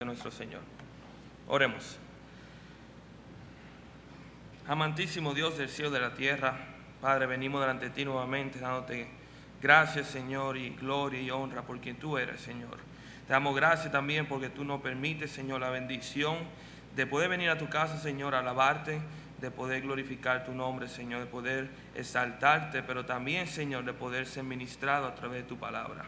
de nuestro Señor. Oremos. Amantísimo Dios del cielo y de la tierra, Padre, venimos delante de ti nuevamente dándote gracias, Señor, y gloria y honra por quien tú eres, Señor. Te damos gracias también porque tú nos permites, Señor, la bendición de poder venir a tu casa, Señor, a alabarte, de poder glorificar tu nombre, Señor, de poder exaltarte, pero también, Señor, de poder ser ministrado a través de tu palabra.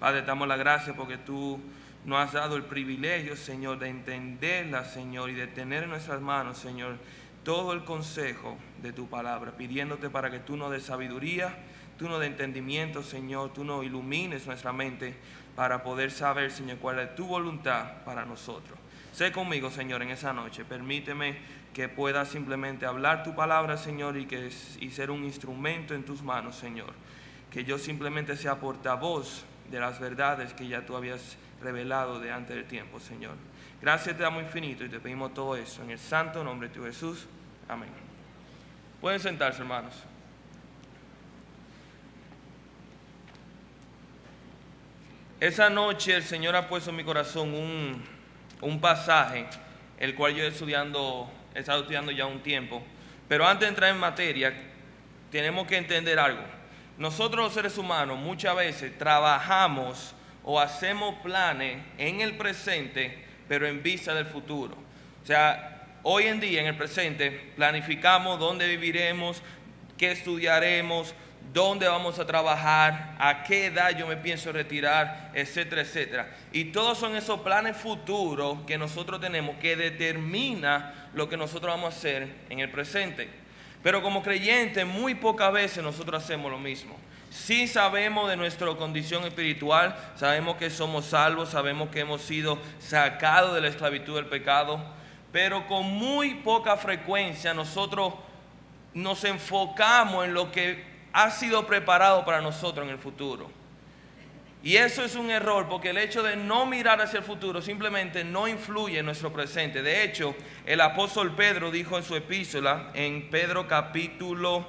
Padre, te damos la gracia porque tú nos has dado el privilegio, Señor, de entenderla, Señor, y de tener en nuestras manos, Señor, todo el consejo de tu palabra, pidiéndote para que tú nos des sabiduría, tú nos des entendimiento, Señor, tú nos ilumines nuestra mente para poder saber, Señor, cuál es tu voluntad para nosotros. Sé conmigo, Señor, en esa noche. Permíteme que pueda simplemente hablar tu palabra, Señor, y ser un instrumento en tus manos, Señor. Que yo simplemente sea portavoz de las verdades que ya tú habías revelado de antes del tiempo, Señor. Gracias te damos infinito y te pedimos todo eso en el santo nombre de tu Jesús. Amén. Pueden sentarse, hermanos. Esa noche el Señor ha puesto en mi corazón un pasaje, el cual yo he estado estudiando ya un tiempo. Pero antes de entrar en materia, tenemos que entender algo. Nosotros los seres humanos muchas veces trabajamos o hacemos planes en el presente, pero en vista del futuro. O sea, hoy en día, en el presente, planificamos dónde viviremos, qué estudiaremos, dónde vamos a trabajar, a qué edad yo me pienso retirar, etcétera, etcétera. Y todos son esos planes futuros que nosotros tenemos que determina lo que nosotros vamos a hacer en el presente. Pero como creyentes, muy pocas veces nosotros hacemos lo mismo. Sí sabemos de nuestra condición espiritual, sabemos que somos salvos, sabemos que hemos sido sacados de la esclavitud del pecado, pero con muy poca frecuencia nosotros nos enfocamos en lo que ha sido preparado para nosotros en el futuro. Y eso es un error, porque el hecho de no mirar hacia el futuro simplemente no influye en nuestro presente. De hecho, el apóstol Pedro dijo en su epístola, en Pedro capítulo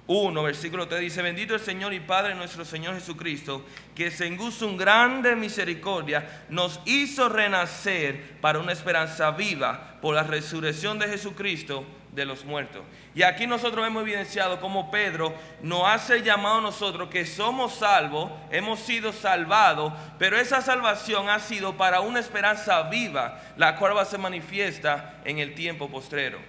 1, versículo 3, dice: bendito el Señor y Padre nuestro Señor Jesucristo, que según su grande misericordia nos hizo renacer para una esperanza viva por la resurrección de Jesucristo de los muertos. Y aquí nosotros hemos evidenciado cómo Pedro nos hace llamado a nosotros que somos salvos, hemos sido salvados, pero esa salvación ha sido para una esperanza viva, la cual va a ser manifiesta en el tiempo postrero.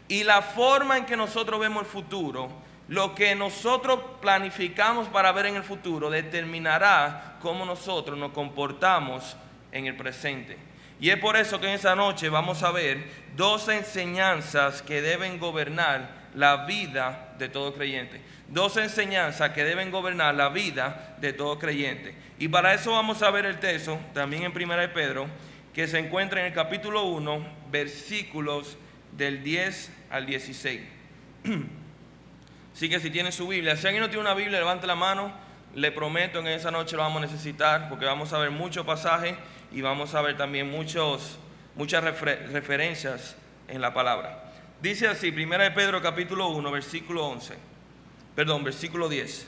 Y la forma en que nosotros vemos el futuro, lo que nosotros planificamos para ver en el futuro, determinará cómo nosotros nos comportamos en el presente. Y es por eso que en esa noche vamos a ver dos enseñanzas que deben gobernar la vida de todo creyente. Dos enseñanzas que deben gobernar la vida de todo creyente. Y para eso vamos a ver el texto, también en 1 de Pedro, que se encuentra en el capítulo 1, versículos del 10 al 16. Así que si tienen su Biblia, si alguien no tiene una Biblia, levante la mano. Le prometo que en esa noche lo vamos a necesitar, porque vamos a ver muchos pasajes y vamos a ver también muchas referencias en la palabra. Dice así, 1 de Pedro capítulo 1, versículo 10.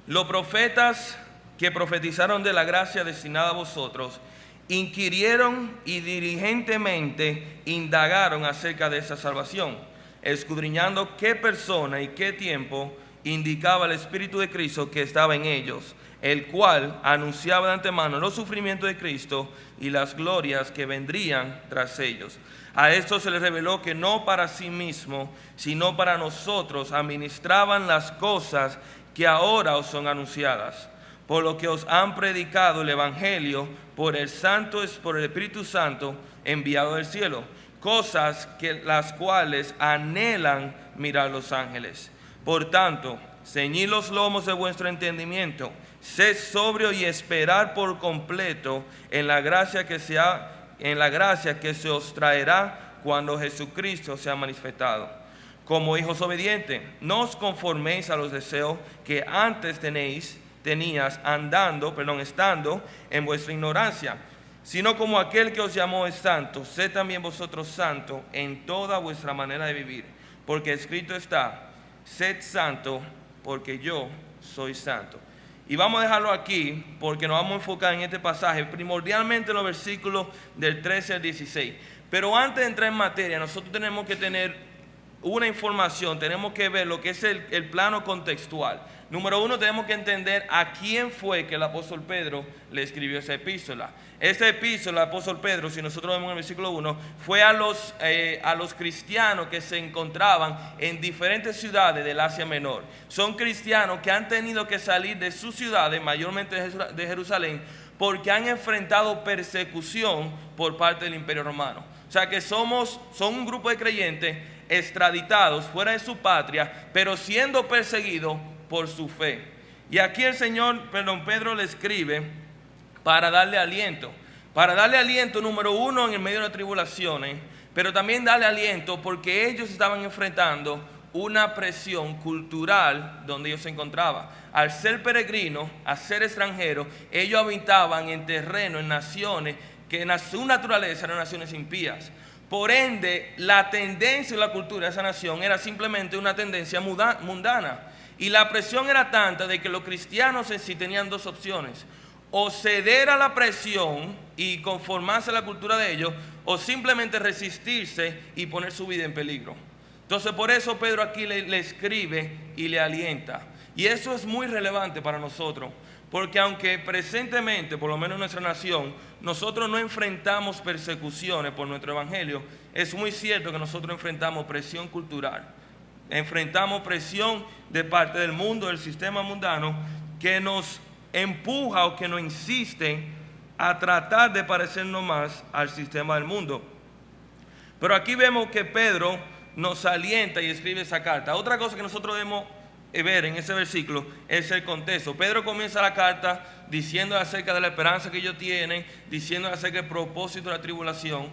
Los profetas que profetizaron de la gracia destinada a vosotros, inquirieron y diligentemente indagaron acerca de esa salvación, escudriñando qué persona y qué tiempo indicaba el Espíritu de Cristo que estaba en ellos, el cual anunciaba de antemano los sufrimientos de Cristo y las glorias que vendrían tras ellos. A esto se les reveló que no para sí mismo, sino para nosotros administraban las cosas que ahora os son anunciadas, por lo que os han predicado el Evangelio por el Espíritu Santo enviado del cielo, cosas que las cuales anhelan mirar los ángeles. Por tanto, ceñid los lomos de vuestro entendimiento, sed sobrio y esperad por completo en la gracia que se os traerá cuando Jesucristo sea manifestado. Como hijos obedientes, no os conforméis a los deseos que antes tenías estando en vuestra ignorancia, sino como aquel que os llamó es santo, sed también vosotros santos en toda vuestra manera de vivir, porque escrito está: sed santo, porque yo soy santo. Y vamos a dejarlo aquí porque nos vamos a enfocar en este pasaje, primordialmente en los versículos del 13 al 16. Pero antes de entrar en materia, nosotros tenemos que tener una información, tenemos que ver lo que es el plano contextual. Número uno, tenemos que entender a quién fue que el apóstol Pedro le escribió esa epístola. Esta epístola, el apóstol Pedro, si nosotros vemos en el versículo 1, fue a los cristianos que se encontraban en diferentes ciudades del Asia Menor. Son cristianos que han tenido que salir de sus ciudades, mayormente de Jerusalén, porque han enfrentado persecución por parte del Imperio Romano. O sea que son un grupo de creyentes extraditados fuera de su patria, pero siendo perseguidos por su fe. Y aquí Pedro le escribe para darle aliento. Para darle aliento, número uno, en el medio de las tribulaciones, pero también darle aliento porque ellos estaban enfrentando una presión cultural donde ellos se encontraban. Al ser peregrinos, al ser extranjeros, ellos habitaban en terreno, en naciones que en su naturaleza eran naciones impías. Por ende, la tendencia y la cultura de esa nación era simplemente una tendencia mundana. Y la presión era tanta de que los cristianos en sí tenían dos opciones: o ceder a la presión y conformarse a la cultura de ellos, o simplemente resistirse y poner su vida en peligro. Entonces por eso Pedro aquí le escribe y le alienta. Y eso es muy relevante para nosotros, porque aunque presentemente, por lo menos en nuestra nación, nosotros no enfrentamos persecuciones por nuestro evangelio, es muy cierto que nosotros enfrentamos presión cultural. Enfrentamos presión de parte del mundo, del sistema mundano, que nos empuja o que nos insiste a tratar de parecernos más al sistema del mundo. Pero aquí vemos que Pedro nos alienta y escribe esa carta. Otra cosa que nosotros debemos ver en ese versículo es el contexto. Pedro comienza la carta diciendo acerca de la esperanza que ellos tienen, diciendo acerca del propósito de la tribulación,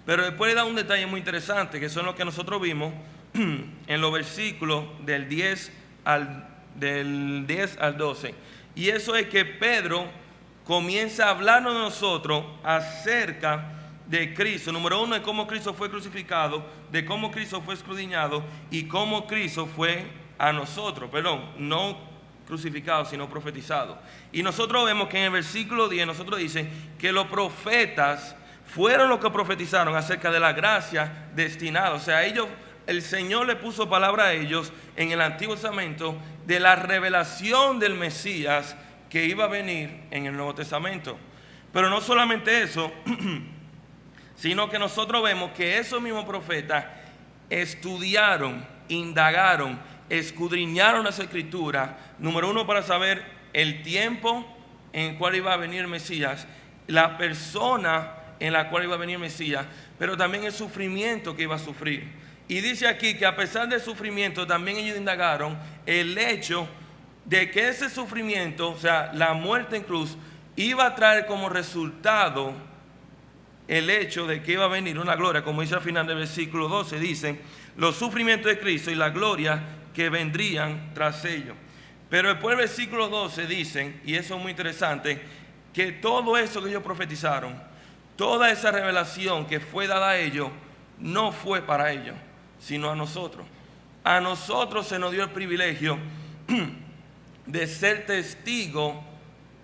pero después le da un detalle muy interesante, que son los que nosotros vimos en los versículos del 10 al 12. Y eso es que Pedro comienza a hablarnos de nosotros acerca de Cristo. Número uno, de cómo Cristo fue crucificado, de cómo Cristo fue escudriñado y cómo Cristo fue a nosotros, no crucificado, sino profetizado. Y nosotros vemos que en el versículo 10 nosotros dice que los profetas fueron los que profetizaron acerca de la gracia destinada. O sea, el Señor le puso palabra a ellos en el Antiguo Testamento de la revelación del Mesías que iba a venir en el Nuevo Testamento. Pero no solamente eso, sino que nosotros vemos que esos mismos profetas estudiaron, indagaron, escudriñaron las Escrituras, número uno, para saber el tiempo en el cual iba a venir el Mesías, la persona en la cual iba a venir el Mesías, pero también el sufrimiento que iba a sufrir. Y dice aquí que a pesar del sufrimiento, también ellos indagaron el hecho de que ese sufrimiento, o sea, la muerte en cruz, iba a traer como resultado el hecho de que iba a venir una gloria, como dice al final del versículo 12, dice, los sufrimientos de Cristo y la gloria que vendrían tras ellos. Pero después el versículo 12 dice, y eso es muy interesante, que todo eso que ellos profetizaron, toda esa revelación que fue dada a ellos, no fue para ellos, sino a nosotros. A nosotros se nos dio el privilegio de ser testigo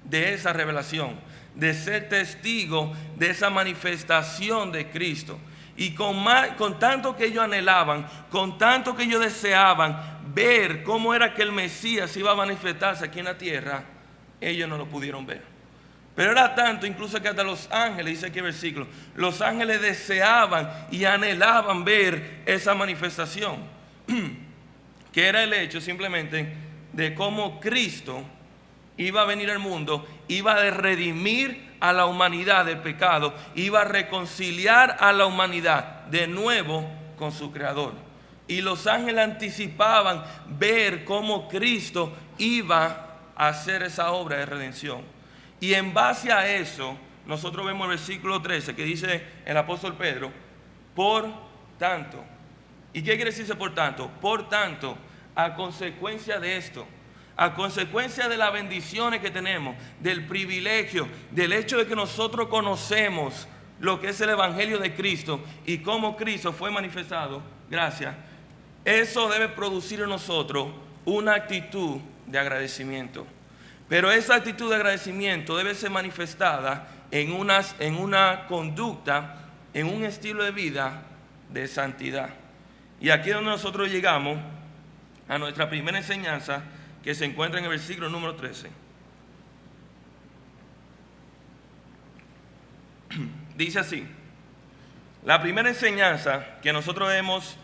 de esa revelación, de ser testigo de esa manifestación de Cristo. Y con tanto que ellos anhelaban, con tanto que ellos deseaban ver cómo era que el Mesías iba a manifestarse aquí en la tierra, ellos no lo pudieron ver. Pero era tanto, incluso que hasta los ángeles, dice aquí el versículo, los ángeles deseaban y anhelaban ver esa manifestación, que era el hecho simplemente de cómo Cristo iba a venir al mundo, iba a redimir a la humanidad del pecado, iba a reconciliar a la humanidad de nuevo con su Creador. Y los ángeles anticipaban ver cómo Cristo iba a hacer esa obra de redención. Y en base a eso, nosotros vemos el versículo 13 que dice el apóstol Pedro, por tanto. ¿Y qué quiere decirse por tanto? Por tanto, a consecuencia de esto, a consecuencia de las bendiciones que tenemos, del privilegio, del hecho de que nosotros conocemos lo que es el Evangelio de Cristo y cómo Cristo fue manifestado, gracias, eso debe producir en nosotros una actitud de agradecimiento. Pero esa actitud de agradecimiento debe ser manifestada en una conducta, en un estilo de vida de santidad. Y aquí es donde nosotros llegamos a nuestra primera enseñanza, que se encuentra en el versículo número 13. Dice así: la primera enseñanza que nosotros debemos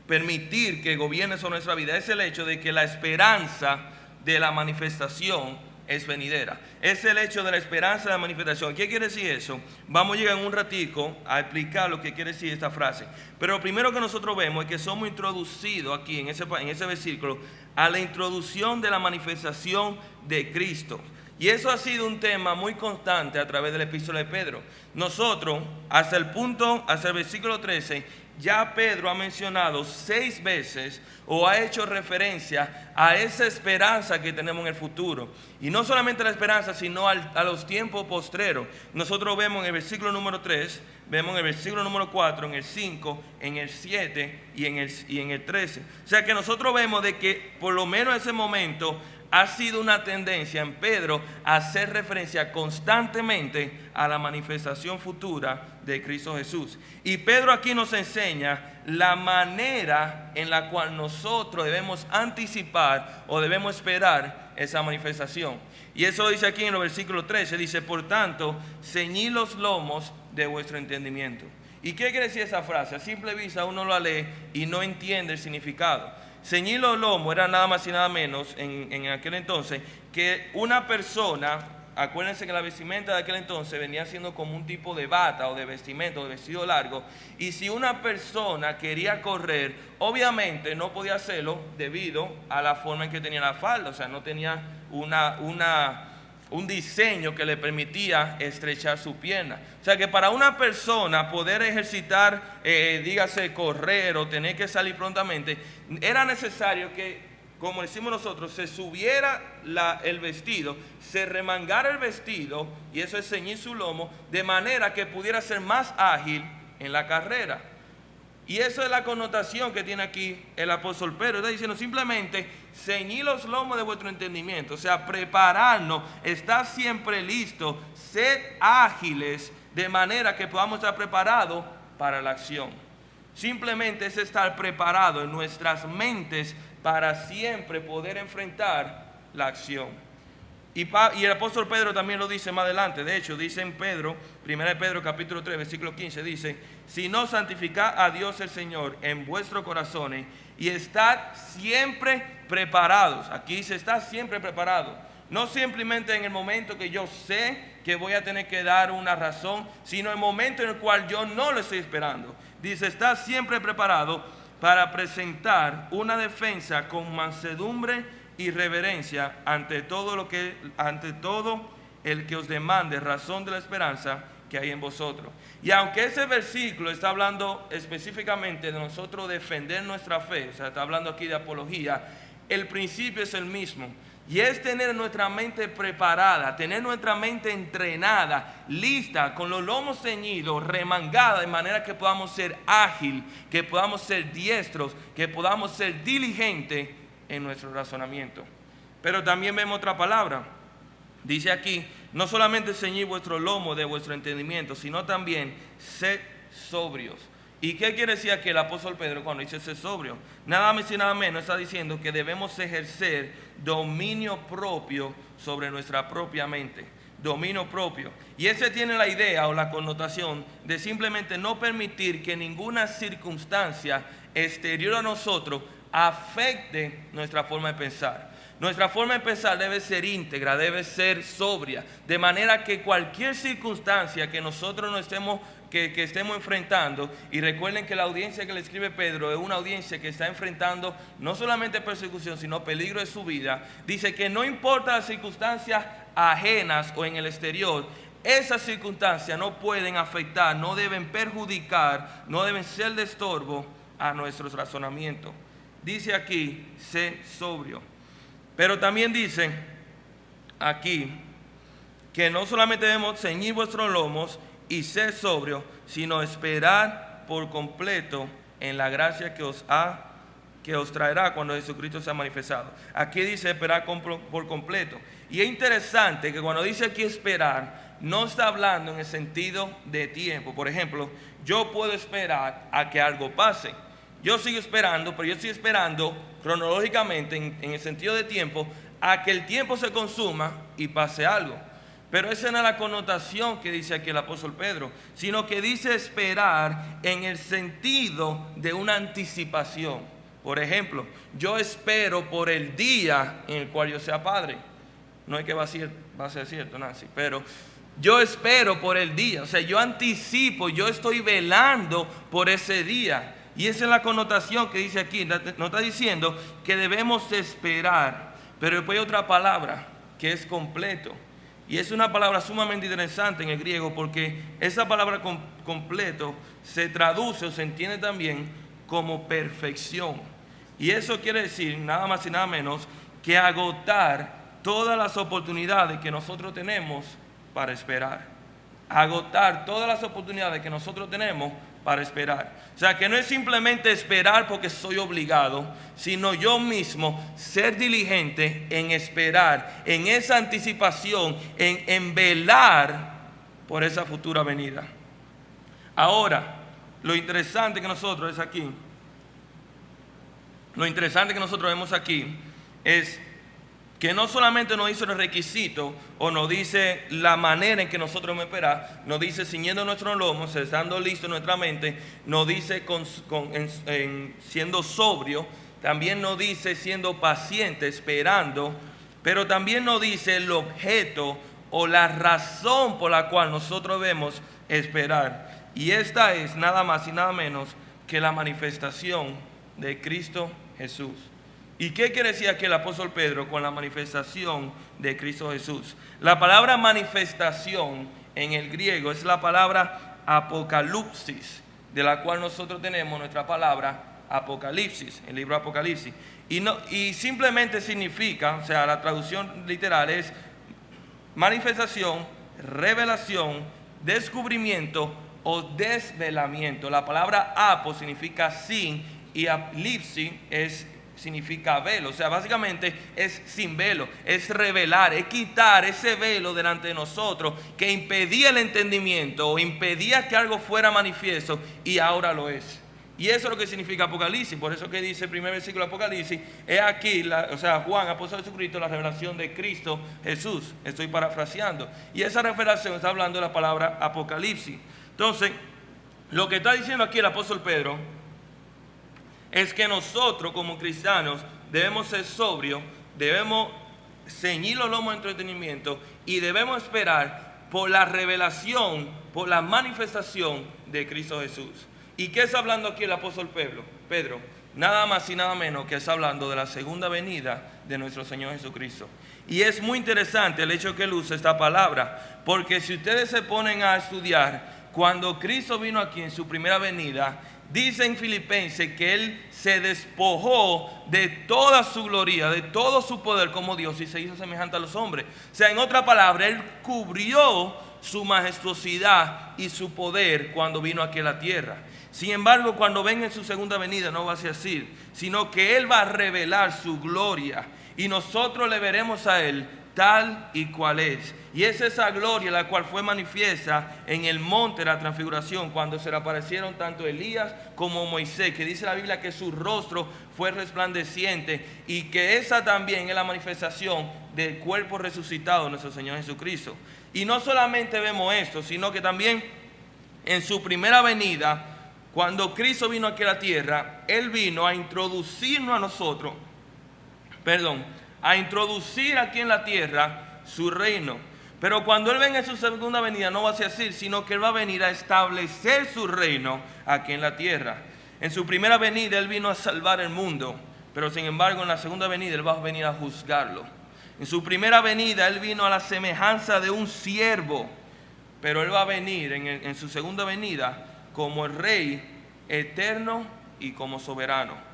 permitir que gobierne sobre nuestra vida es el hecho de que la esperanza de la manifestación es venidera. Es el hecho de la esperanza de la manifestación. ¿Qué quiere decir eso? Vamos a llegar en un ratico a explicar lo que quiere decir esta frase. Pero lo primero que nosotros vemos es que somos introducidos aquí en ese versículo a la introducción de la manifestación de Cristo. Y eso ha sido un tema muy constante a través de la epístola de Pedro. Nosotros, hasta el versículo 13, ya Pedro ha mencionado 6 veces o ha hecho referencia a esa esperanza que tenemos en el futuro. Y no solamente la esperanza, sino a los tiempos postreros. Nosotros vemos en el versículo número 3, vemos en el versículo número 4, en el 5, en el 7 y en el 13. O sea que nosotros vemos de que por lo menos en ese momento ha sido una tendencia en Pedro a hacer referencia constantemente a la manifestación futura de Cristo Jesús. Y Pedro aquí nos enseña la manera en la cual nosotros debemos anticipar o debemos esperar esa manifestación. Y eso lo dice aquí en el versículo 13, dice: por tanto, ceñid los lomos de vuestro entendimiento. ¿Y qué quiere decir esa frase? A simple vista uno la lee y no entiende el significado. Ceñir los lomos era nada más y nada menos en aquel entonces que una persona, acuérdense que la vestimenta de aquel entonces venía siendo como un tipo de bata o de vestimenta o de vestido largo, y si una persona quería correr, obviamente no podía hacerlo debido a la forma en que tenía la falda, o sea, no tenía un diseño que le permitía estrechar su pierna. O sea que para una persona poder ejercitar, dígase correr o tener que salir prontamente, era necesario que, como decimos nosotros, se subiera el vestido, se remangara el vestido, y eso es ceñir su lomo, de manera que pudiera ser más ágil en la carrera. Y esa es la connotación que tiene aquí el apóstol Pedro. Está diciendo simplemente: ceñid los lomos de vuestro entendimiento. O sea, prepararnos, estar siempre listos, sed ágiles, de manera que podamos estar preparados para la acción. Simplemente es estar preparado en nuestras mentes para siempre poder enfrentar la acción. Y el apóstol Pedro también lo dice más adelante. De hecho, dice en 1 Pedro capítulo 3, versículo 15, dice: si no, santificad a Dios el Señor en vuestros corazones y estad siempre preparados. Aquí dice: estad siempre preparado. No simplemente en el momento que yo sé que voy a tener que dar una razón, sino en el momento en el cual yo no lo estoy esperando. Dice: estad siempre preparado para presentar una defensa con mansedumbre y reverencia ante todo el que os demande razón de la esperanza que hay en vosotros. Y aunque ese versículo está hablando específicamente de nosotros defender nuestra fe, o sea, está hablando aquí de apología, el principio es el mismo. Y es tener nuestra mente preparada, tener nuestra mente entrenada, lista, con los lomos ceñidos, remangada, de manera que podamos ser ágil, que podamos ser diestros, que podamos ser diligentes en nuestro razonamiento. Pero también vemos otra palabra. Dice aquí: no solamente ceñid vuestro lomo de vuestro entendimiento, sino también sed sobrios. ¿Y qué quiere decir aquí el apóstol Pedro cuando dice ser sobrio? Nada más y nada menos está diciendo que debemos ejercer dominio propio sobre nuestra propia mente. Dominio propio. Y ese tiene la idea o la connotación de simplemente no permitir que ninguna circunstancia exterior a nosotros afecte nuestra forma de pensar. Nuestra forma de pensar debe ser íntegra, debe ser sobria, de manera que cualquier circunstancia que nosotros no estemos enfrentando, y recuerden que la audiencia que le escribe Pedro es una audiencia que está enfrentando no solamente persecución, sino peligro de su vida. Dice que no importa las circunstancias ajenas o en el exterior, esas circunstancias no pueden afectar, no deben perjudicar, no deben ser de estorbo a nuestros razonamientos. Dice aquí: sé sobrio. Pero también dice aquí que no solamente debemos ceñir vuestros lomos y ser sobrio, sino esperar por completo en la gracia que os ha que os traerá cuando Jesucristo sea manifestado. Aquí dice esperar por completo. Y es interesante que cuando dice aquí esperar, no está hablando en el sentido de tiempo. Por ejemplo, yo puedo esperar a que algo pase. Yo sigo esperando, pero yo estoy esperando cronológicamente, en el sentido de tiempo, a que el tiempo se consuma y pase algo. Pero esa no es la connotación que dice aquí el apóstol Pedro, sino que dice esperar en el sentido de una anticipación. Por ejemplo, yo espero por el día en el cual yo sea padre. No es que va a ser cierto, Nancy, pero yo espero por el día. O sea, yo anticipo, yo estoy velando por ese día. Y esa es la connotación que dice aquí. No está diciendo que debemos esperar, pero después hay otra palabra que es completo. Y es una palabra sumamente interesante en el griego, porque esa palabra completo se traduce o se entiende también como perfección. Y eso quiere decir nada más y nada menos que agotar todas las oportunidades que nosotros tenemos para esperar. Agotar todas las oportunidades que nosotros tenemos para esperar. O sea, que no es simplemente esperar porque soy obligado, sino yo mismo ser diligente en esperar, en esa anticipación, en velar por esa futura venida. Ahora, lo interesante que nosotros vemos aquí es que no solamente nos dice el requisito o nos dice la manera en que nosotros debemos esperar, nos dice ciñendo nuestros lomos, estando listo en nuestra mente, nos dice siendo sobrio, también nos dice siendo paciente, esperando, pero también nos dice el objeto o la razón por la cual nosotros debemos esperar. Y esta es nada más y nada menos que la manifestación de Cristo Jesús. ¿Y qué quiere decir aquí el apóstol Pedro con la manifestación de Cristo Jesús? La palabra manifestación en el griego es la palabra apocalipsis, de la cual nosotros tenemos nuestra palabra Apocalipsis, el libro Apocalipsis. Y simplemente significa, o sea, la traducción literal es manifestación, revelación, descubrimiento o desvelamiento. La palabra apo significa sin y aplipsis significa velo. O sea, básicamente es sin velo, es revelar, es quitar ese velo delante de nosotros que impedía el entendimiento o impedía que algo fuera manifiesto y ahora lo es. Y eso es lo que significa Apocalipsis. Por eso que dice el primer versículo de Apocalipsis, es aquí, Juan, apóstol de Jesucristo, la revelación de Cristo Jesús. Estoy parafraseando. Y esa revelación está hablando de la palabra Apocalipsis. Entonces, lo que está diciendo aquí el apóstol Pedro es que nosotros como cristianos debemos ser sobrios, debemos ceñir los lomos de entretenimiento y debemos esperar por la revelación, por la manifestación de Cristo Jesús. ¿Y qué está hablando aquí el apóstol Pedro? Nada más y nada menos que está hablando de la segunda venida de nuestro Señor Jesucristo. Y es muy interesante el hecho que él usa esta palabra, porque si ustedes se ponen a estudiar, cuando Cristo vino aquí en su primera venida, dice en Filipenses que Él se despojó de toda su gloria, de todo su poder como Dios y se hizo semejante a los hombres. O sea, en otra palabra, Él cubrió su majestuosidad y su poder cuando vino aquí a la tierra. Sin embargo, cuando venga en su segunda venida no va a ser así, sino que Él va a revelar su gloria y nosotros le veremos a Él tal y cual es. Y es esa gloria la cual fue manifiesta en el monte de la transfiguración, cuando se le aparecieron tanto Elías como Moisés, que dice la Biblia que su rostro fue resplandeciente y que esa también es la manifestación del cuerpo resucitado de nuestro Señor Jesucristo. Y no solamente vemos esto, sino que también en su primera venida, cuando Cristo vino aquí a la tierra, Él vino a introducirnos a nosotros, a introducir aquí en la tierra su reino. Pero cuando Él venga en su segunda venida no va a ser así, sino que Él va a venir a establecer su reino aquí en la tierra. En su primera venida Él vino a salvar el mundo, pero sin embargo en la segunda venida Él va a venir a juzgarlo. En su primera venida Él vino a la semejanza de un siervo, pero Él va a venir en su segunda venida como el Rey eterno y como soberano.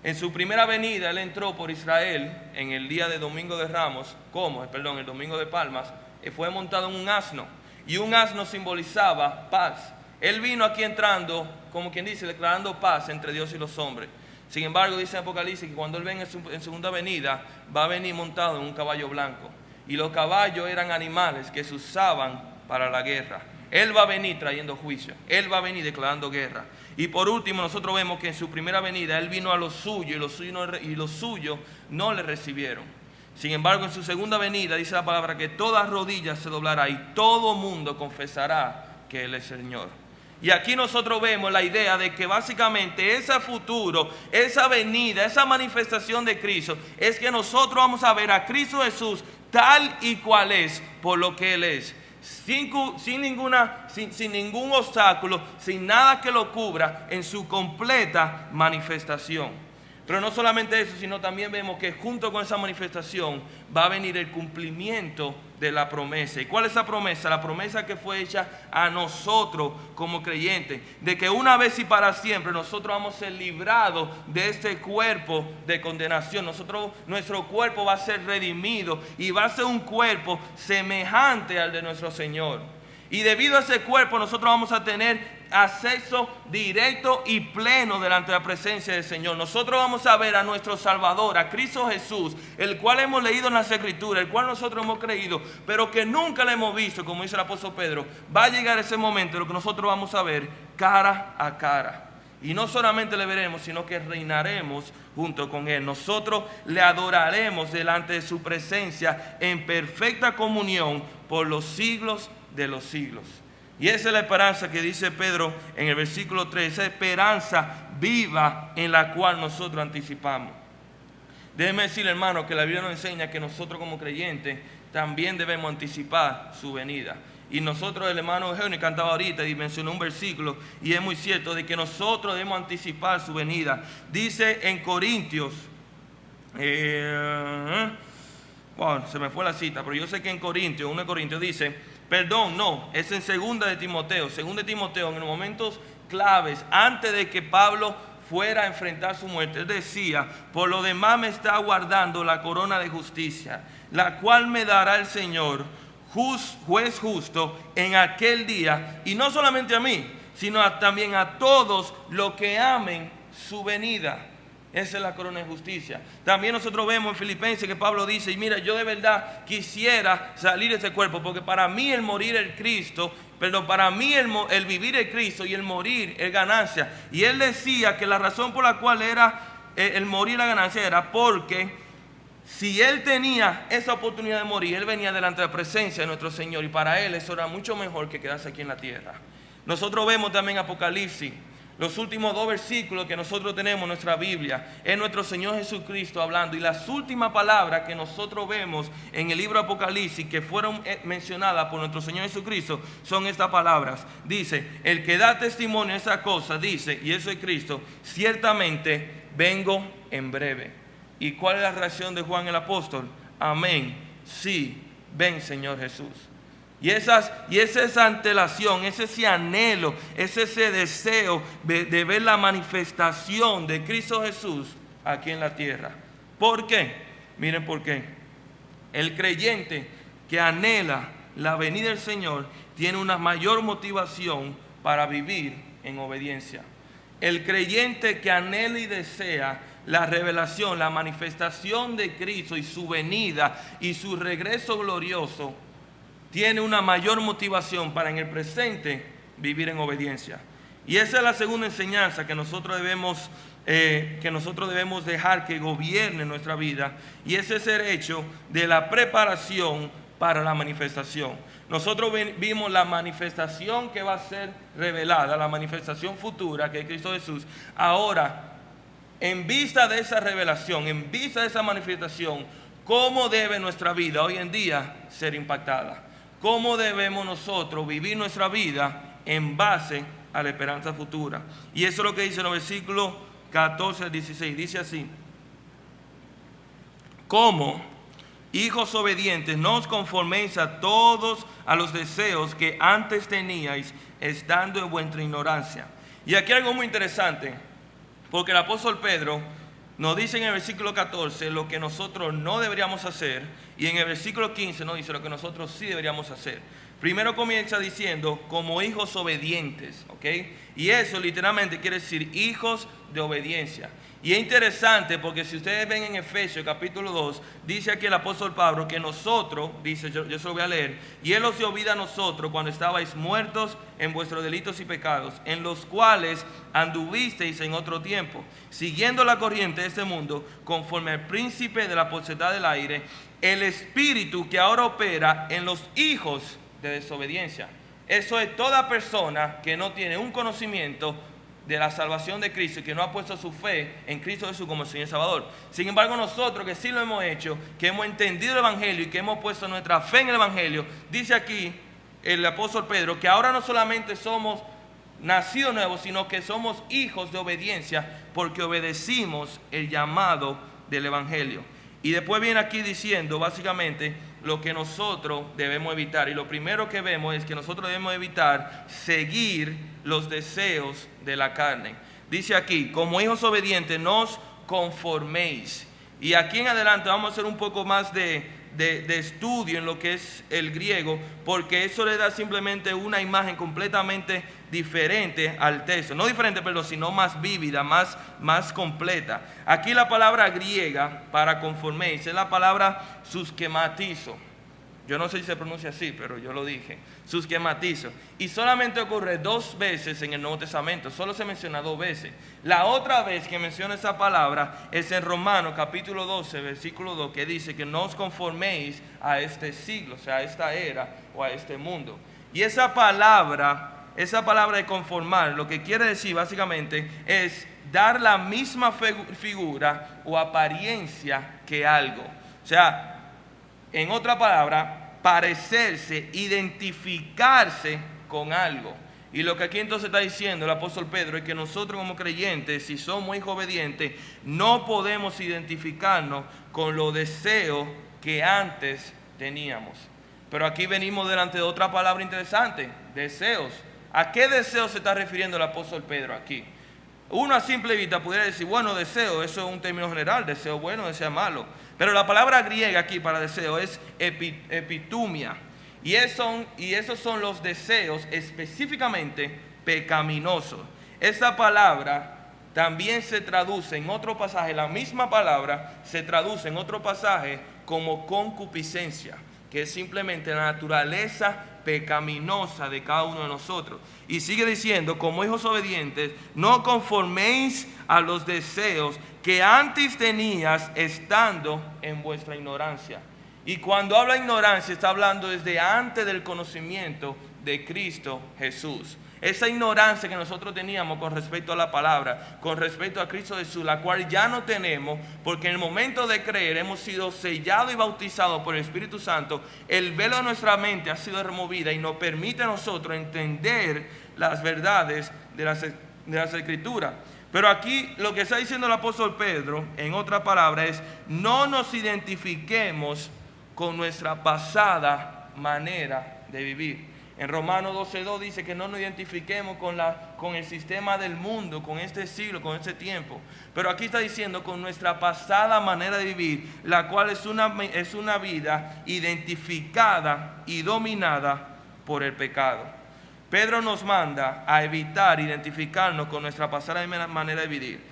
En su primera venida Él entró por Israel en el día de Domingo de Ramos, el Domingo de Palmas, fue montado en un asno, y un asno simbolizaba paz. Él vino aquí entrando, como quien dice, declarando paz entre Dios y los hombres. Sin embargo, dice Apocalipsis que cuando Él venga en segunda venida, va a venir montado en un caballo blanco. Y los caballos eran animales que se usaban para la guerra. Él va a venir trayendo juicio. Él va a venir declarando guerra. Y por último, nosotros vemos que en su primera venida, Él vino a los suyos y los suyos no le recibieron. Sin embargo, en su segunda venida, dice la palabra que toda rodilla se doblará y todo mundo confesará que Él es Señor. Y aquí nosotros vemos la idea de que básicamente ese futuro, esa venida, esa manifestación de Cristo, es que nosotros vamos a ver a Cristo Jesús tal y cual es, por lo que Él es. Sin ningún obstáculo, sin nada que lo cubra, en su completa manifestación. Pero no solamente eso, sino también vemos que junto con esa manifestación va a venir el cumplimiento de la promesa. ¿Y cuál es esa promesa? La promesa que fue hecha a nosotros como creyentes, de que una vez y para siempre nosotros vamos a ser librados de este cuerpo de condenación. Nuestro cuerpo va a ser redimido y va a ser un cuerpo semejante al de nuestro Señor. Y debido a ese cuerpo nosotros vamos a tener acceso directo y pleno delante de la presencia del Señor. Nosotros vamos a ver a nuestro Salvador, a Cristo Jesús, el cual hemos leído en las Escrituras, el cual nosotros hemos creído, pero que nunca le hemos visto, como dice el apóstol Pedro. Va a llegar ese momento en lo que nosotros vamos a ver cara a cara. Y no solamente le veremos, sino que reinaremos junto con Él. Nosotros le adoraremos delante de su presencia en perfecta comunión por los siglos de los siglos. Y esa es la esperanza que dice Pedro en el versículo 3, esa esperanza viva en la cual nosotros anticipamos. Déjeme decir, hermano, que la Biblia nos enseña que nosotros como creyentes también debemos anticipar su venida. Y nosotros, el hermano Eugenio cantaba ahorita y mencionó un versículo, y es muy cierto, de que nosotros debemos anticipar su venida. Dice en Corintios, se me fue la cita, pero yo sé que en Corintios, 1 Corintios dice, perdón, no, es en 2 de Timoteo, en los momentos claves, antes de que Pablo fuera a enfrentar su muerte, él decía, por lo demás me está aguardando la corona de justicia, la cual me dará el Señor, juez justo, en aquel día, y no solamente a mí, sino también a todos los que amen su venida. Esa es la corona de justicia. También nosotros vemos en Filipenses que Pablo dice, y mira, yo de verdad quisiera salir de ese cuerpo, porque para mí el morir es Cristo, para mí el vivir es Cristo y el morir es ganancia. Y él decía que la razón por la cual era el morir la ganancia era porque si él tenía esa oportunidad de morir, él venía delante de la presencia de nuestro Señor, y para él eso era mucho mejor que quedarse aquí en la tierra. Nosotros vemos también Apocalipsis. Los últimos 2 versículos que nosotros tenemos en nuestra Biblia es nuestro Señor Jesucristo hablando. Y las últimas palabras que nosotros vemos en el libro Apocalipsis que fueron mencionadas por nuestro Señor Jesucristo son estas palabras. Dice, el que da testimonio de esas cosas, dice, y eso es Cristo, ciertamente vengo en breve. ¿Y cuál es la reacción de Juan el apóstol? Amén, sí, ven Señor Jesús. Y esa es esa antelación, es ese anhelo, es ese deseo de ver la manifestación de Cristo Jesús aquí en la tierra. ¿Por qué? Miren por qué. El creyente que anhela la venida del Señor tiene una mayor motivación para vivir en obediencia. El creyente que anhela y desea la revelación, la manifestación de Cristo y su venida y su regreso glorioso, tiene una mayor motivación para en el presente vivir en obediencia. Y esa es la segunda enseñanza que nosotros debemos dejar que gobierne nuestra vida. Y ese es el hecho de la preparación para la manifestación. Nosotros vimos la manifestación que va a ser revelada, la manifestación futura que es Cristo Jesús. Ahora, en vista de esa revelación, en vista de esa manifestación, ¿cómo debe nuestra vida hoy en día ser impactada? ¿Cómo debemos nosotros vivir nuestra vida en base a la esperanza futura? Y eso es lo que dice en los versículos 14 al 16. Dice así: como hijos obedientes, no os conforméis a todos a los deseos que antes teníais, estando en vuestra ignorancia. Y aquí hay algo muy interesante, porque el apóstol Pedro nos dice en el versículo 14 lo que nosotros no deberíamos hacer, y en el versículo 15 nos dice lo que nosotros sí deberíamos hacer. Primero comienza diciendo como hijos obedientes, ¿ok? Y eso literalmente quiere decir hijos de obediencia. Y es interesante porque si ustedes ven en Efesios capítulo 2, dice aquí el apóstol Pablo que nosotros, dice, yo se lo voy a leer, y Él os dio vida a nosotros cuando estabais muertos en vuestros delitos y pecados, en los cuales anduvisteis en otro tiempo, siguiendo la corriente de este mundo, conforme al príncipe de la potestad del aire, el espíritu que ahora opera en los hijos de desobediencia. Eso es toda persona que no tiene un conocimiento de la salvación de Cristo y que no ha puesto su fe en Cristo Jesús como Señor y Salvador. Sin embargo, nosotros que sí lo hemos hecho, que hemos entendido el Evangelio y que hemos puesto nuestra fe en el Evangelio, dice aquí el apóstol Pedro que ahora no solamente somos nacidos nuevos, sino que somos hijos de obediencia porque obedecimos el llamado del Evangelio. Y después viene aquí diciendo básicamente lo que nosotros debemos evitar. Y lo primero que vemos es que nosotros debemos evitar seguir los deseos de la carne. Dice aquí, como hijos obedientes, no os conforméis. Y aquí en adelante vamos a hacer un poco más de estudio en lo que es el griego, porque eso le da simplemente una imagen completamente diferente al texto. No diferente, pero sino más vívida, más completa. Aquí la palabra griega para conforméis es la palabra susquematizo. Yo no sé si se pronuncia así, pero yo lo dije. Susquematizo. Y solamente ocurre 2 veces en el Nuevo Testamento. Solo se menciona 2 veces. La otra vez que menciona esa palabra es en Romanos capítulo 12, versículo 2, que dice que no os conforméis a este siglo, o sea, a esta era o a este mundo. Y esa palabra de conformar, lo que quiere decir básicamente es dar la misma figura o apariencia que algo. O sea, en otra palabra, parecerse, identificarse con algo. Y lo que aquí entonces está diciendo el apóstol Pedro es que nosotros como creyentes, si somos hijos obedientes, no podemos identificarnos con los deseos que antes teníamos. Pero aquí venimos delante de otra palabra interesante, deseos. ¿A qué deseo se está refiriendo el apóstol Pedro aquí? Uno a simple vista pudiera decir, bueno, deseo, eso es un término general, deseo bueno, deseo malo. Pero la palabra griega aquí para deseo es epitumia. Y esos son los deseos específicamente pecaminosos. Esa palabra también se traduce en otro pasaje, la misma palabra se traduce en otro pasaje como concupiscencia, que es simplemente la naturaleza pecaminosa de cada uno de nosotros. Y sigue diciendo, como hijos obedientes, no conforméis a los deseos que antes tenías estando en vuestra ignorancia. Y cuando habla ignorancia, está hablando desde antes del conocimiento de Cristo Jesús. Esa ignorancia que nosotros teníamos con respecto a la palabra, con respecto a Cristo Jesús, la cual ya no tenemos, porque en el momento de creer hemos sido sellados y bautizados por el Espíritu Santo. El velo de nuestra mente ha sido removida y nos permite a nosotros entender las verdades de las Escrituras. Pero aquí lo que está diciendo el apóstol Pedro, en otra palabra, es no nos identifiquemos con nuestra pasada manera de vivir. En Romanos 12:2 dice que no nos identifiquemos con el sistema del mundo, con este siglo, con este tiempo. Pero aquí está diciendo con nuestra pasada manera de vivir, la cual es una vida identificada y dominada por el pecado. Pedro nos manda a evitar identificarnos con nuestra pasada manera de vivir.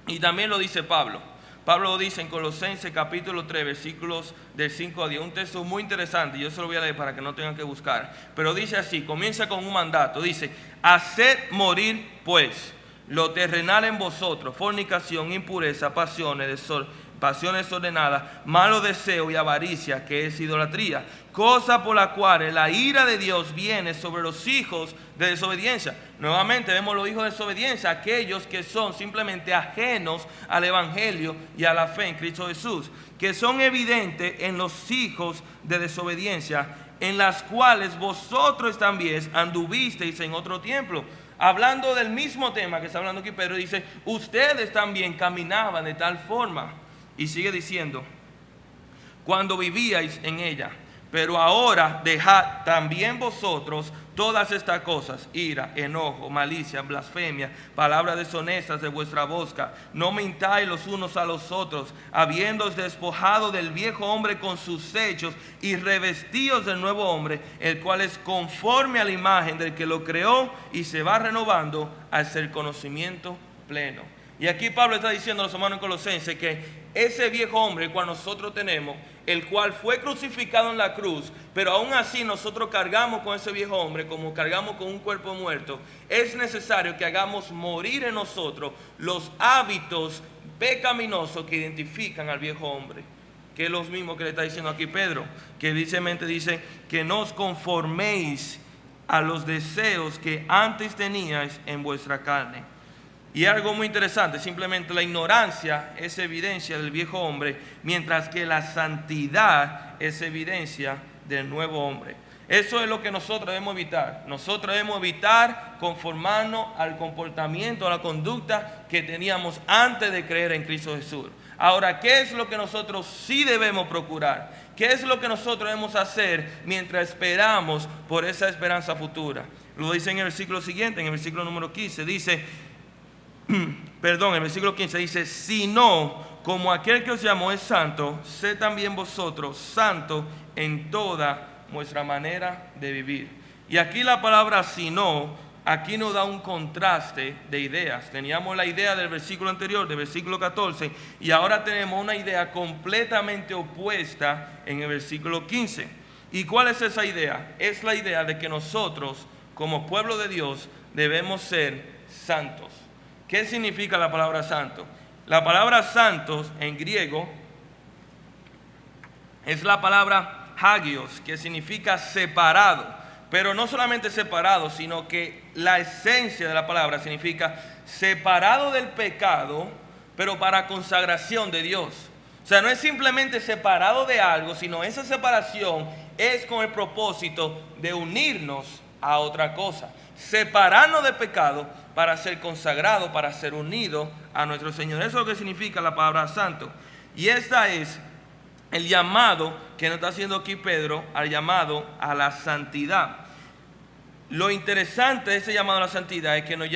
Y también lo dice Pablo. Pablo lo dice en Colosenses capítulo 3, versículos del 5 a 10. Un texto muy interesante, yo se lo voy a leer para que no tengan que buscar. Pero dice así, comienza con un mandato. Dice, haced morir pues lo terrenal en vosotros, fornicación, impureza, pasiones desordenadas, malos deseos y avaricia, que es idolatría, cosa por la cual la ira de Dios viene sobre los hijos de desobediencia. Nuevamente vemos los hijos de desobediencia, aquellos que son simplemente ajenos al Evangelio y a la fe en Cristo Jesús, que son evidentes en los hijos de desobediencia, en las cuales vosotros también anduvisteis en otro tiempo. Hablando del mismo tema que está hablando aquí Pedro, dice, ustedes también caminaban de tal forma. Y sigue diciendo, cuando vivíais en ella, Pero ahora dejad también vosotros todas estas cosas: ira, enojo, malicia, blasfemia, palabras deshonestas de vuestra boca. No mintáis los unos a los otros, habiéndoos despojado del viejo hombre con sus hechos, y revestíos del nuevo hombre, el cual es conforme a la imagen del que lo creó, y se va renovando hasta el conocimiento pleno. Y aquí Pablo está diciendo a los hermanos Colosenses que ese viejo hombre, el cual nosotros tenemos, el cual fue crucificado en la cruz, pero aún así nosotros cargamos con ese viejo hombre como cargamos con un cuerpo muerto, es necesario que hagamos morir en nosotros los hábitos pecaminosos que identifican al viejo hombre, que es lo mismo que le está diciendo aquí Pedro, que dice que no os conforméis a los deseos que antes teníais en vuestra carne. Y algo muy interesante, simplemente la ignorancia es evidencia del viejo hombre, mientras que la santidad es evidencia del nuevo hombre. Eso es lo que nosotros debemos evitar. Nosotros debemos evitar conformarnos al comportamiento, a la conducta que teníamos antes de creer en Cristo Jesús. Ahora, ¿qué es lo que nosotros sí debemos procurar? ¿Qué es lo que nosotros debemos hacer mientras esperamos por esa esperanza futura? Lo dice en el versículo siguiente, en el versículo número 15, el versículo 15 dice: sino como aquel que os llamó es santo, sed también vosotros santos en toda vuestra manera de vivir. Y aquí la palabra sino, aquí nos da un contraste de ideas. Teníamos la idea del versículo anterior, del versículo 14, y ahora tenemos una idea completamente opuesta en el versículo 15. ¿Y cuál es esa idea? Es la idea de que nosotros, como pueblo de Dios, debemos ser santos. ¿Qué significa la palabra santo? La palabra santos en griego es la palabra hagios, que significa separado. Pero no solamente separado, sino que la esencia de la palabra significa separado del pecado, pero para consagración de Dios. O sea, no es simplemente separado de algo, sino esa separación es con el propósito de unirnos a otra cosa. Separarnos del pecado para ser consagrado, para ser unido a nuestro Señor. Eso es lo que significa la palabra santo. Y esta es el llamado que nos está haciendo aquí Pedro, al llamado a la santidad. Lo interesante de ese llamado a la santidad es que nos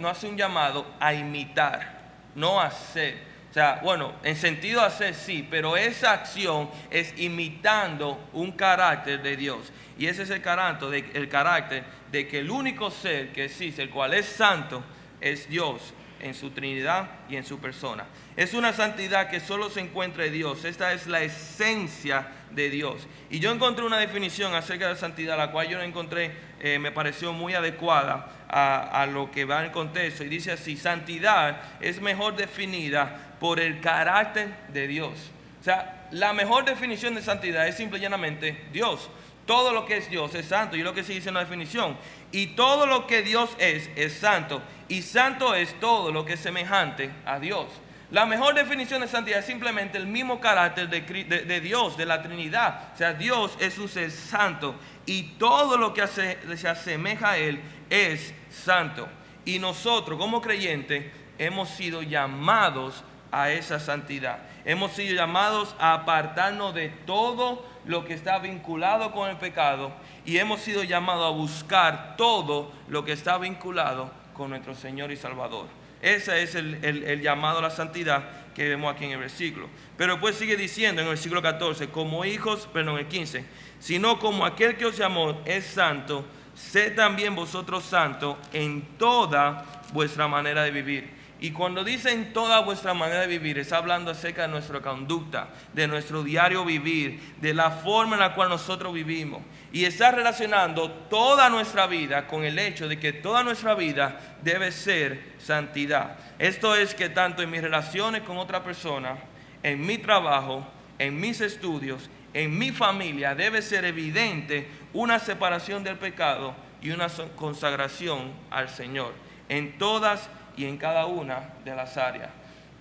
hace un llamado a imitar, no a hacer. O sea, bueno, en sentido de hacer sí, pero esa acción es imitando un carácter de Dios. Y ese es el carácter de que el único ser que existe, el cual es santo, es Dios en su Trinidad y en su persona. Es una santidad que solo se encuentra en Dios. Esta es la esencia de Dios. Y yo encontré una definición acerca de la santidad, la cual yo la encontré, me pareció muy adecuada a lo que va en el contexto. Y dice así: santidad es mejor definida por el carácter de Dios. O sea, la mejor definición de santidad es simple y llanamente Dios. Todo lo que es Dios es santo, y lo que se dice en la definición. Y todo lo que Dios es santo. Y santo es todo lo que es semejante a Dios. La mejor definición de santidad es simplemente el mismo carácter de Dios, de la Trinidad. O sea, Dios es un ser santo, y todo lo que se asemeja a Él es santo. Y nosotros, como creyentes, hemos sido llamados a esa santidad. Hemos sido llamados a apartarnos de todo lo que está vinculado con el pecado, y hemos sido llamados a buscar todo lo que está vinculado con nuestro Señor y Salvador. Ese es el llamado a la santidad que vemos aquí en el versículo. Pero después sigue diciendo en el versículo 14, el 15, sino como aquel que os llamó es santo, sed también vosotros santos en toda vuestra manera de vivir. Y cuando dice en toda vuestra manera de vivir, está hablando acerca de nuestra conducta, de nuestro diario vivir, de la forma en la cual nosotros vivimos. Y está relacionando toda nuestra vida con el hecho de que toda nuestra vida debe ser santidad. Esto es que tanto en mis relaciones con otra persona, en mi trabajo, en mis estudios, en mi familia, debe ser evidente una separación del pecado y una consagración al Señor en todas y en cada una de las áreas.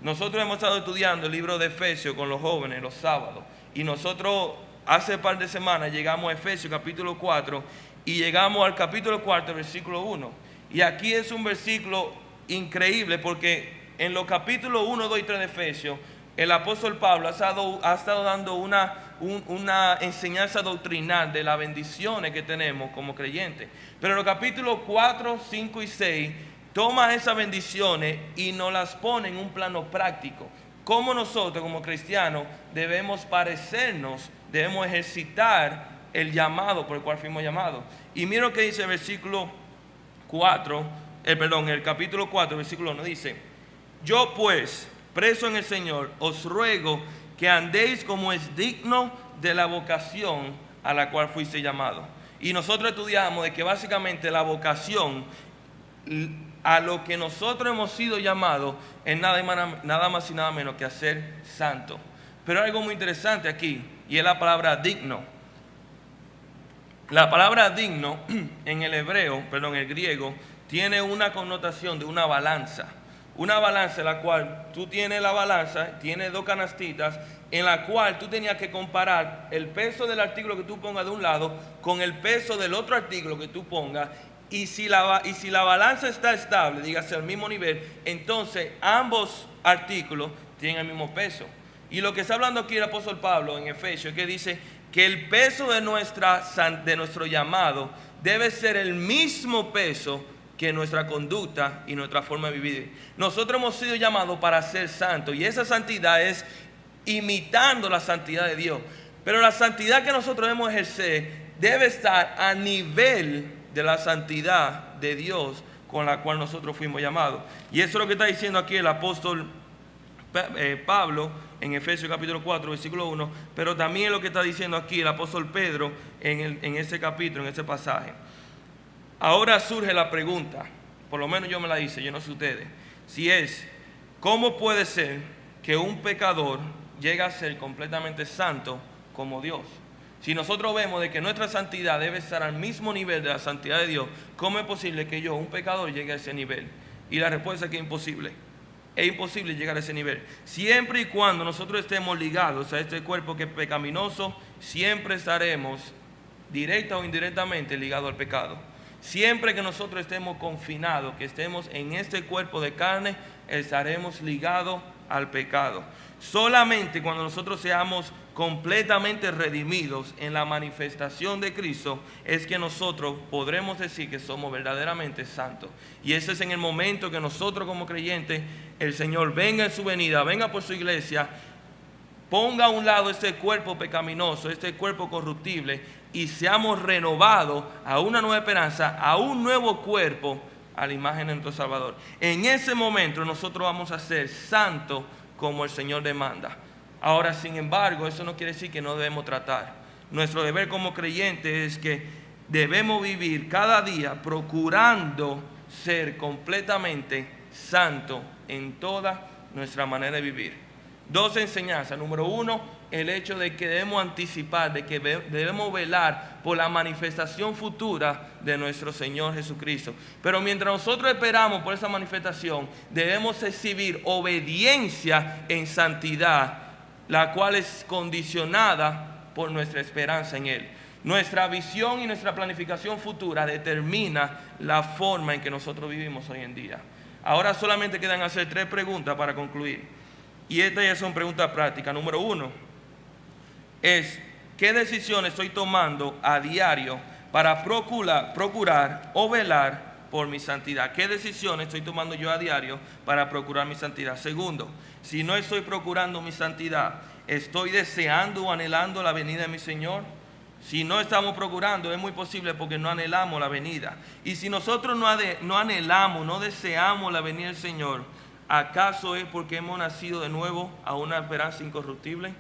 Nosotros hemos estado estudiando el libro de Efesios con los jóvenes los sábados, y nosotros hace un par de semanas llegamos a Efesios capítulo 4 y llegamos al capítulo 4 versículo 1, y aquí es un versículo increíble porque en los capítulos 1, 2 y 3 de Efesios el apóstol Pablo ha estado dando una una enseñanza doctrinal de las bendiciones que tenemos como creyentes. Pero en los capítulos 4, 5 y 6 toma esas bendiciones y nos las pone en un plano práctico. Cómo nosotros como cristianos debemos parecernos, debemos ejercitar el llamado por el cual fuimos llamados. Y mira lo que dice el versículo 4, el capítulo 4, versículo 1, dice: yo pues, preso en el Señor, os ruego que andéis como es digno de la vocación a la cual fuiste llamado. Y nosotros estudiamos de que básicamente la vocación a lo que nosotros hemos sido llamados es nada más y nada menos que a ser santo. Pero hay algo muy interesante aquí, y es la palabra digno. La palabra digno en el griego, tiene una connotación de una balanza. Una balanza en la cual tú tienes la balanza, tienes dos canastitas, en la cual tú tenías que comparar el peso del artículo que tú pongas de un lado con el peso del otro artículo que tú pongas. Y si la balanza está estable, dígase al mismo nivel, entonces ambos artículos tienen el mismo peso. Y lo que está hablando aquí el apóstol Pablo en Efesios es que dice que el peso de nuestro llamado debe ser el mismo peso que nuestra conducta y nuestra forma de vivir. Nosotros hemos sido llamados para ser santos, y esa santidad es imitando la santidad de Dios. Pero la santidad que nosotros debemos ejercer debe estar a nivel de la santidad de Dios con la cual nosotros fuimos llamados. Y eso es lo que está diciendo aquí el apóstol Pablo en Efesios capítulo 4, versículo 1, pero también lo que está diciendo aquí el apóstol Pedro en ese capítulo, en ese pasaje. Ahora surge la pregunta, por lo menos yo me la hice, yo no sé ustedes, si es: ¿cómo puede ser que un pecador llegue a ser completamente santo como Dios? Si nosotros vemos de que nuestra santidad debe estar al mismo nivel de la santidad de Dios, ¿cómo es posible que yo, un pecador, llegue a ese nivel? Y la respuesta es que es imposible. Es imposible llegar a ese nivel. Siempre y cuando nosotros estemos ligados a este cuerpo que es pecaminoso, siempre estaremos, directa o indirectamente, ligados al pecado. Siempre que nosotros estemos confinados, que estemos en este cuerpo de carne, estaremos ligados al pecado. Solamente cuando nosotros seamos completamente redimidos en la manifestación de Cristo es que nosotros podremos decir que somos verdaderamente santos. Y ese es en el momento que nosotros como creyentes, el Señor venga en su venida, venga por su iglesia, ponga a un lado este cuerpo pecaminoso, este cuerpo corruptible, y seamos renovados a una nueva esperanza, a un nuevo cuerpo, a la imagen de nuestro Salvador. En ese momento nosotros vamos a ser santos como el Señor demanda. Ahora, sin embargo, eso no quiere decir que no debemos tratar. Nuestro deber como creyentes es que debemos vivir cada día procurando ser completamente santos en toda nuestra manera de vivir. Dos enseñanzas. Número uno, el hecho de que debemos anticipar, de que debemos velar por la manifestación futura de nuestro Señor Jesucristo. Pero mientras nosotros esperamos por esa manifestación, debemos exhibir obediencia en santidad, la cual es condicionada por nuestra esperanza en Él. Nuestra visión y nuestra planificación futura determina la forma en que nosotros vivimos hoy en día. Ahora solamente quedan hacer 3 preguntas para concluir. Y estas ya son preguntas prácticas. Número 1 es: ¿qué decisiones estoy tomando a diario para procurar o velar por mi santidad? ¿Qué decisiones estoy tomando yo a diario para procurar mi santidad? Segundo, si no estoy procurando mi santidad, ¿estoy deseando o anhelando la venida de mi Señor? Si no estamos procurando, es muy posible porque no anhelamos la venida. Y si nosotros no anhelamos, no deseamos la venida del Señor, ¿acaso es porque hemos nacido de nuevo a una esperanza incorruptible?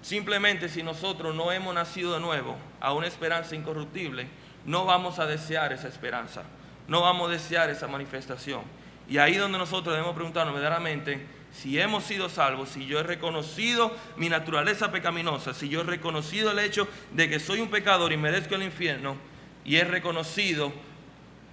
Simplemente si nosotros no hemos nacido de nuevo a una esperanza incorruptible, no vamos a desear esa esperanza, no vamos a desear esa manifestación. Y ahí donde nosotros debemos preguntarnos verdaderamente si hemos sido salvos, si yo he reconocido mi naturaleza pecaminosa, si yo he reconocido el hecho de que soy un pecador y merezco el infierno, y he reconocido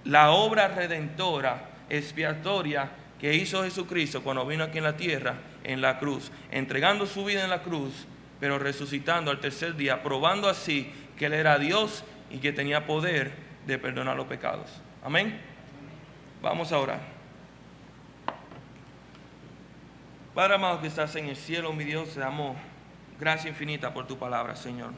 la obra redentora, expiatoria que hizo Jesucristo cuando vino aquí en la tierra, en la cruz, entregando su vida en la cruz, pero resucitando al tercer día, probando así que Él era Dios y que tenía poder de perdonar los pecados. Amén. Vamos a orar. Padre amado que estás en el cielo, mi Dios, te damos Gracias infinita por tu palabra, Señor.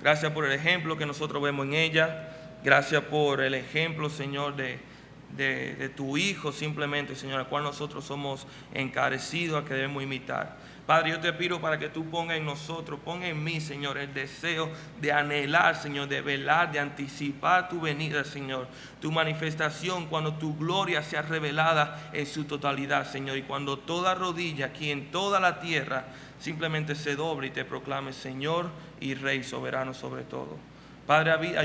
Gracias por el ejemplo que nosotros vemos en ella. Gracias por el ejemplo, Señor, de tu Hijo simplemente, Señor, al cual nosotros somos encarecidos a que debemos imitar. Padre, yo te pido para que tú pongas en nosotros, ponga en mí, Señor, el deseo de anhelar, Señor, de velar, de anticipar tu venida, Señor, tu manifestación, cuando tu gloria sea revelada en su totalidad, Señor, y cuando toda rodilla aquí en toda la tierra simplemente se doble y te proclame Señor y Rey soberano sobre todo. Padre,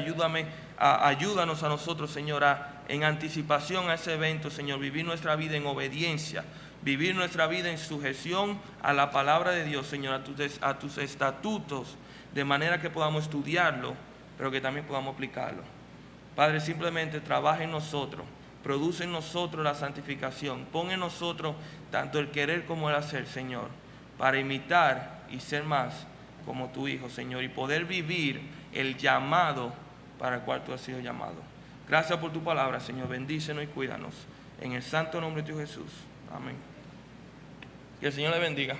ayúdanos a nosotros, Señor, en anticipación a ese evento, Señor, vivir nuestra vida en obediencia, vivir nuestra vida en sujeción a la palabra de Dios, Señor, a tus estatutos, de manera que podamos estudiarlo, pero que también podamos aplicarlo. Padre, simplemente trabaja en nosotros, produce en nosotros la santificación, pon en nosotros tanto el querer como el hacer, Señor, para imitar y ser más como tu Hijo, Señor, y poder vivir el llamado para el cual tú has sido llamado. Gracias por tu palabra, Señor. Bendícenos y cuídanos. En el santo nombre de Jesús. Amén. Que el Señor le bendiga.